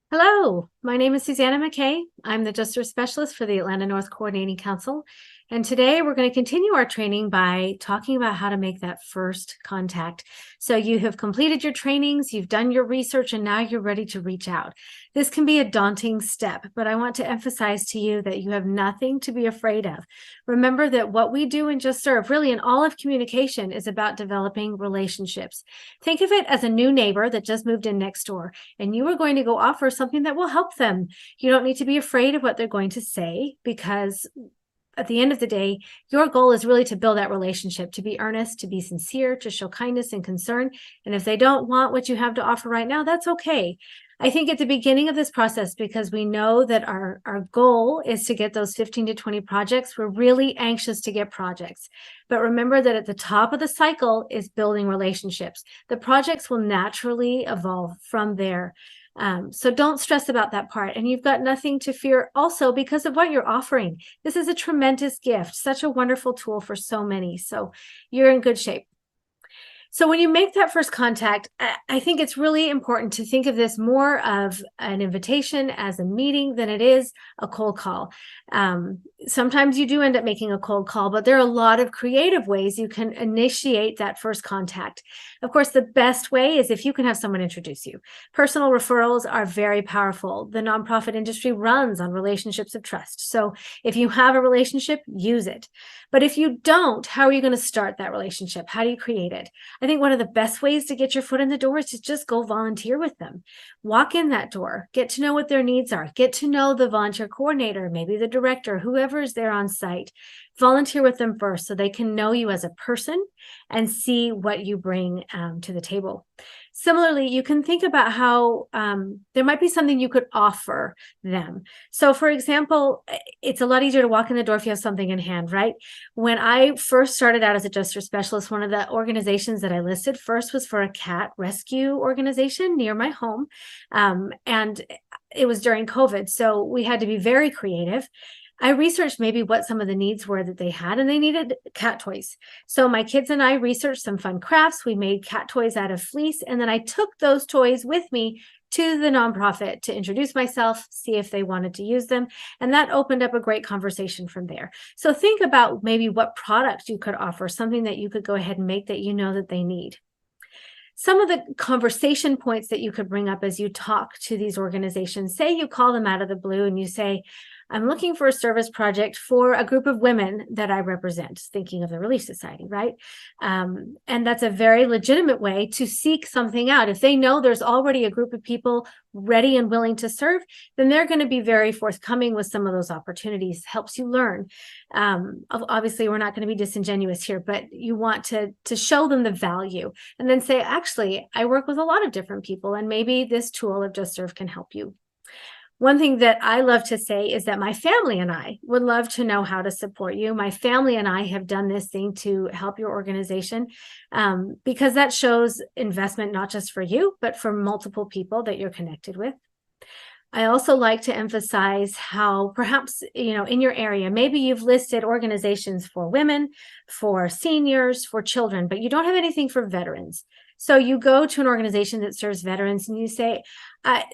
Hello, my name is Susannah McKay. I'm the JustServe Specialist for the Atlanta North Coordinating Council. And today we're going to continue our training by talking about how to make that first contact. So you have completed your trainings, you've done your research, and now you're ready to reach out. This can be a daunting step, but I want to emphasize to you that you have nothing to be afraid of. Remember that what we do in JustServe, really in all of communication, is about developing relationships. Think of it as a new neighbor that just moved in next door, and you are going to go offer something that will help them. You don't need to be afraid of what they're going to say, because at the end of the day, your goal is really to build that relationship, to be earnest, to be sincere, to show kindness and concern. And if they don't want what you have to offer right now, that's okay. I think at the beginning of this process, because we know that our goal is to get those 15 to 20 projects, we're really anxious to get projects. But remember that at the top of the cycle is building relationships. The projects will naturally evolve from there. So don't stress about that part. And you've got nothing to fear also because of what you're offering. This is a tremendous gift, such a wonderful tool for so many. So you're in good shape. So when you make that first contact, I think it's really important to think of this more of an invitation as a meeting than it is a cold call. Sometimes you do end up making a cold call, but there are a lot of creative ways you can initiate that first contact. Of course, the best way is if you can have someone introduce you. Personal referrals are very powerful. The nonprofit industry runs on relationships of trust. So if you have a relationship, use it. But if you don't, how are you going to start that relationship? How do you create it? I think one of the best ways to get your foot in the door is to just go volunteer with them. Walk in that door, get to know what their needs are, get to know the volunteer coordinator, maybe the director, whoever is there on site. Volunteer with them first so they can know you as a person and see what you bring to the table. Similarly, you can think about how there might be something you could offer them. So for example, it's a lot easier to walk in the door if you have something in hand, right? When I first started out as a JustServe Specialist, one of the organizations that I listed first was for a cat rescue organization near my home. And it was during COVID, so we had to be very creative. I researched maybe what some of the needs were that they had, and they needed cat toys. So my kids and I researched some fun crafts. We made cat toys out of fleece, and then I took those toys with me to the nonprofit to introduce myself, see if they wanted to use them. And that opened up a great conversation from there. So think about maybe what product you could offer, something that you could go ahead and make that you know that they need. Some of the conversation points that you could bring up as you talk to these organizations, say you call them out of the blue and you say, I'm looking for a service project for a group of women that I represent, thinking of the Relief Society, right? And that's a very legitimate way to seek something out. If they know there's already a group of people ready and willing to serve, then they're going to be very forthcoming with some of those opportunities. Helps you learn. Obviously, we're not going to be disingenuous here, but you want to show them the value and then say, actually, I work with a lot of different people, and maybe this tool of JustServe can help you. One thing that I love to say is that my family and I would love to know how to support you. My family and I have done this thing to help your organization because that shows investment, not just for you, but for multiple people that you're connected with. I also like to emphasize how perhaps, in your area, maybe you've listed organizations for women, for seniors, for children, but you don't have anything for veterans. So you go to an organization that serves veterans and you say,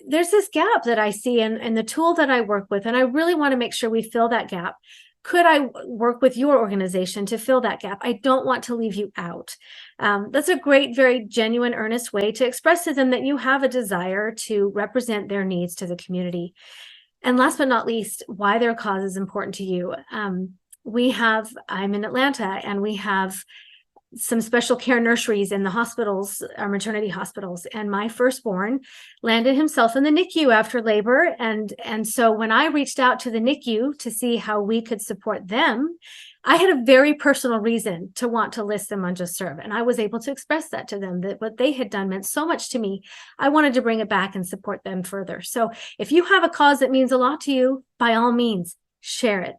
there's this gap that I see in the tool that I work with, and I really want to make sure we fill that gap. Could I work with your organization to fill that gap? I don't want to leave you out. That's a great, very genuine, earnest way to express to them that you have a desire to represent their needs to the community. And last but not least, why their cause is important to you. I'm in Atlanta, and we have some special care nurseries in the hospitals, our maternity hospitals. And my firstborn landed himself in the NICU after labor. And so when I reached out to the NICU to see how we could support them, I had a very personal reason to want to list them on JustServe. And I was able to express that to them, that what they had done meant so much to me. I wanted to bring it back and support them further. So if you have a cause that means a lot to you, by all means, share it.